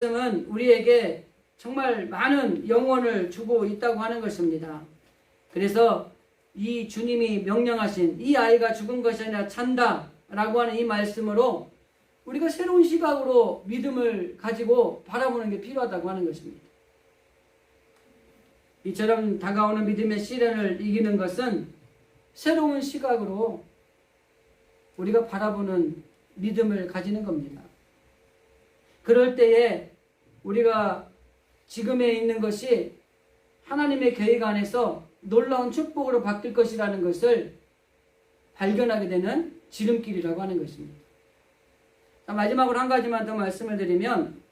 말씀은 우리에게 정말 많은 영혼을 주고 있다고 하는 것입니다. 그래서 이 주님이 명령하신 이 아이가 죽은 것이 아니라 찬다 라고 하는 이 말씀으로 우리가 새로운 시각으로 믿음을 가지고 바라보는 게 필요하다고 하는 것입니다. 이처럼 다가오는 믿음의 시련을 이기는 것은 새로운 시각으로 우리가 바라보는 믿음을 가지는 겁니다. 그럴 때에 우리가 지금에 있는 것이 하나님의 계획 안에서 놀라운 축복으로 바뀔 것이라는 것을 발견하게 되는 지름길이라고 하는 것입니다. 자, 마지막으로 한 가지만 더 말씀을 드리면,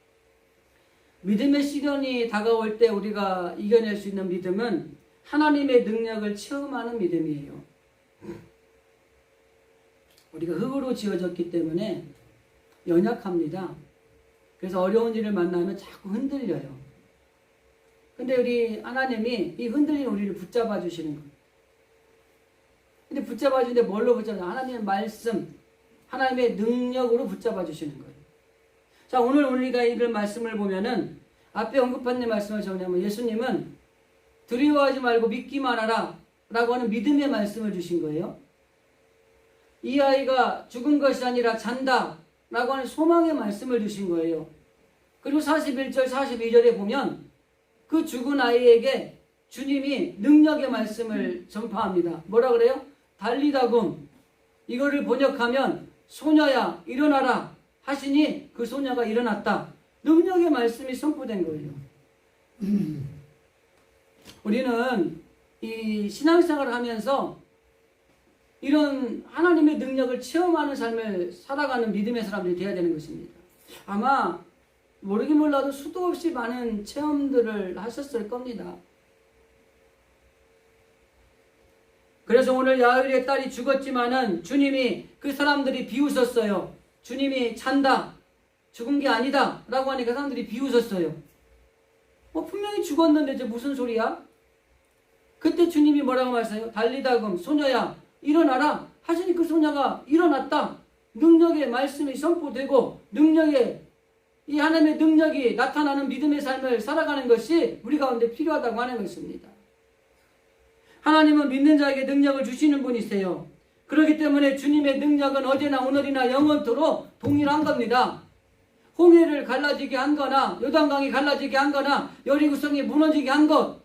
믿음의 시련이 다가올 때 우리가 이겨낼 수 있는 믿음은 하나님의 능력을 체험하는 믿음이에요. 우리가 흙으로 지어졌기 때문에 연약합니다. 그래서 어려운 일을 만나면 자꾸 흔들려요. 근데 우리 하나님이 이 흔들린 우리를 붙잡아 주시는 거예요. 근데 붙잡아 주는데 뭘로 붙잡아? 하나님의 말씀, 하나님의 능력으로 붙잡아 주시는 거예요. 자, 오늘 우리가 읽을 말씀을 보면은 앞에 언급한 데 말씀을 정리하면 예수님은 두려워하지 말고 믿기만 하라 라고 하는 믿음의 말씀을 주신 거예요. 이 아이가 죽은 것이 아니라 잔다 라고 하는 소망의 말씀을 주신 거예요. 그리고 41절 42절에 보면 그 죽은 아이에게 주님이 능력의 말씀을 전파합니다. 뭐라 그래요? 달리다굼. 이거를 번역하면 소녀야 일어나라 하시니 그 소녀가 일어났다. 능력의 말씀이 선포된 거예요. 우리는 이 신앙생활을 하면서 이런 하나님의 능력을 체험하는 삶을 살아가는 믿음의 사람들이 되어야 되는 것입니다. 아마 모르긴 몰라도 수도 없이 많은 체험들을 하셨을 겁니다. 그래서 오늘 야일의 딸이 죽었지만은 주님이 그 사람들이 비웃었어요. 주님이 잔다, 죽은 게 아니다 라고 하니까 사람들이 비웃었어요. 분명히 죽었는데 이제 무슨 소리야? 그때 주님이 뭐라고 말했어요? 달리다굼 소녀야 일어나라 하시니 그 소녀가 일어났다. 능력의 말씀이 선포되고 능력의 이 하나님의 능력이 나타나는 믿음의 삶을 살아가는 것이 우리 가운데 필요하다고 하는 것입니다. 하나님은 믿는 자에게 능력을 주시는 분이세요. 그렇기 때문에 주님의 능력은 어제나 오늘이나 영원토록 동일한 겁니다. 홍해를 갈라지게 한 거나 요단강이 갈라지게 한 거나 여리고성이 무너지게 한 것,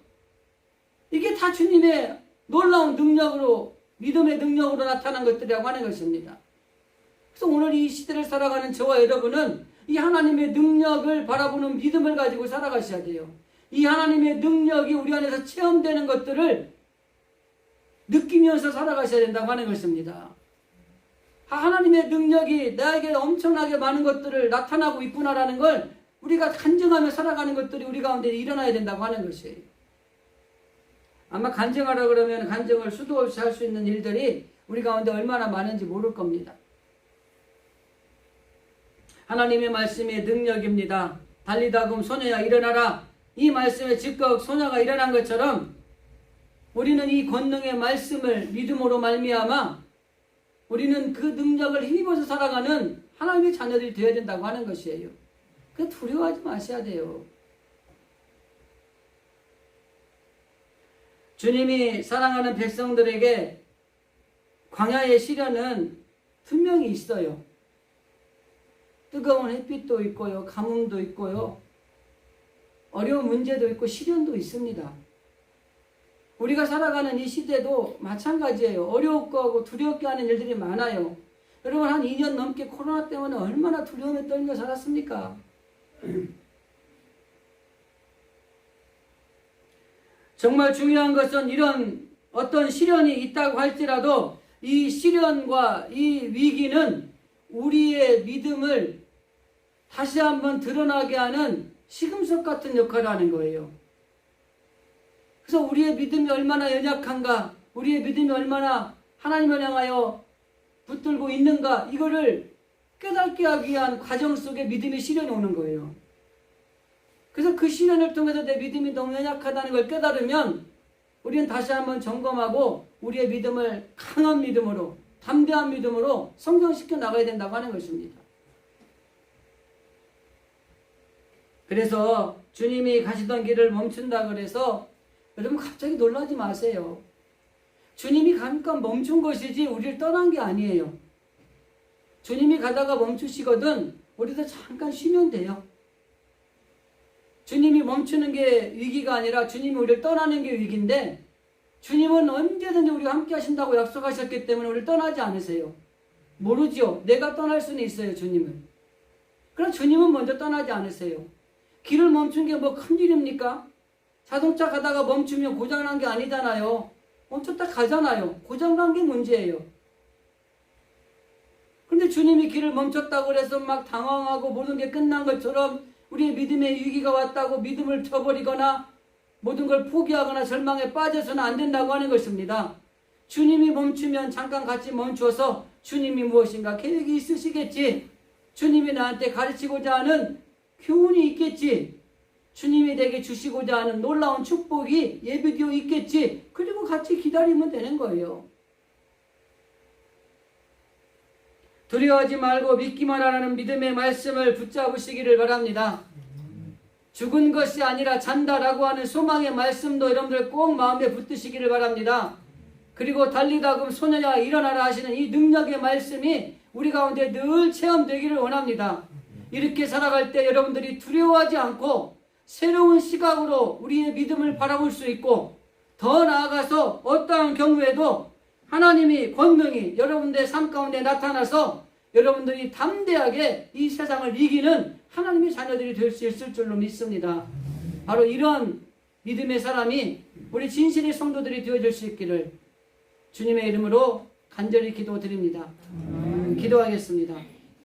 이게 다 주님의 놀라운 능력으로, 믿음의 능력으로 나타난 것들이라고 하는 것입니다. 그래서 오늘 이 시대를 살아가는 저와 여러분은 이 하나님의 능력을 바라보는 믿음을 가지고 살아가셔야 돼요. 이 하나님의 능력이 우리 안에서 체험되는 것들을 느끼면서 살아가셔야 된다고 하는 것입니다. 하나님의 능력이 나에게 엄청나게 많은 것들을 나타나고 있구나라는 걸 우리가 간증하며 살아가는 것들이 우리 가운데 일어나야 된다고 하는 것이에요. 아마 간증하라 그러면 간증을 수도 없이 할 수 있는 일들이 우리 가운데 얼마나 많은지 모를 겁니다. 하나님의 말씀이 능력입니다. 달리다굼 소녀야 일어나라. 이 말씀에 즉각 소녀가 일어난 것처럼 우리는 이 권능의 말씀을 믿음으로 말미암아 우리는 그 능력을 힘입어서 살아가는 하나님의 자녀들이 되어야 된다고 하는 것이에요. 그 두려워하지 마셔야 돼요. 주님이 사랑하는 백성들에게 광야의 시련은 분명히 있어요. 뜨거운 햇빛도 있고요, 가뭄도 있고요, 어려운 문제도 있고 시련도 있습니다. 우리가 살아가는 이 시대도 마찬가지예요. 어렵고 하고 두렵게 하는 일들이 많아요. 여러분 한 2년 넘게 코로나 때문에 얼마나 두려움에 떨며 살았습니까? 정말 중요한 것은 이런 어떤 시련이 있다고 할지라도 이 시련과 이 위기는 우리의 믿음을 다시 한번 드러나게 하는 시금석 같은 역할을 하는 거예요. 그래서 우리의 믿음이 얼마나 연약한가, 우리의 믿음이 얼마나 하나님을 향하여 붙들고 있는가, 이거를 깨닫게 하기 위한 과정 속에 믿음의 시련이 오는 거예요. 그래서 그 시련을 통해서 내 믿음이 너무 연약하다는 걸 깨달으면 우리는 다시 한번 점검하고 우리의 믿음을 강한 믿음으로, 담대한 믿음으로 성장시켜 나가야 된다고 하는 것입니다. 그래서 주님이 가시던 길을 멈춘다 그래서 여러분 갑자기 놀라지 마세요. 주님이 잠깐 멈춘 것이지 우리를 떠난 게 아니에요. 주님이 가다가 멈추시거든 우리도 잠깐 쉬면 돼요. 주님이 멈추는 게 위기가 아니라 주님이 우리를 떠나는 게 위기인데, 주님은 언제든지 우리와 함께 하신다고 약속하셨기 때문에 우리를 떠나지 않으세요. 모르죠. 내가 떠날 수는 있어요, 주님은. 그러나 주님은 먼저 떠나지 않으세요. 길을 멈춘 게 뭐 큰일입니까? 자동차 가다가 멈추면 고장난 게 아니잖아요. 멈췄다 가잖아요. 고장난 게 문제예요. 그런데 주님이 길을 멈췄다고 해서 막 당황하고 모든 게 끝난 것처럼 우리의 믿음의 위기가 왔다고 믿음을 쳐버리거나 모든 걸 포기하거나 절망에 빠져서는 안 된다고 하는 것입니다. 주님이 멈추면 잠깐 같이 멈추어서 주님이 무엇인가 계획이 있으시겠지. 주님이 나한테 가르치고자 하는 교훈이 있겠지. 주님이 내게 주시고자 하는 놀라운 축복이 예비되어 있겠지. 그리고 같이 기다리면 되는 거예요. 두려워하지 말고 믿기만 하라는 믿음의 말씀을 붙잡으시기를 바랍니다. 죽은 것이 아니라 잔다라고 하는 소망의 말씀도 여러분들 꼭 마음에 붙드시기를 바랍니다. 그리고 달리다금 소녀야 일어나라 하시는 이 능력의 말씀이 우리 가운데 늘 체험되기를 원합니다. 이렇게 살아갈 때 여러분들이 두려워하지 않고 새로운 시각으로 우리의 믿음을 바라볼 수 있고, 더 나아가서 어떠한 경우에도 하나님이 권능이 여러분들의 삶 가운데 나타나서 여러분들이 담대하게 이 세상을 이기는 하나님의 자녀들이 될 수 있을 줄로 믿습니다. 바로 이런 믿음의 사람이 우리 진실의 성도들이 되어줄 수 있기를 주님의 이름으로 간절히 기도드립니다. 기도하겠습니다.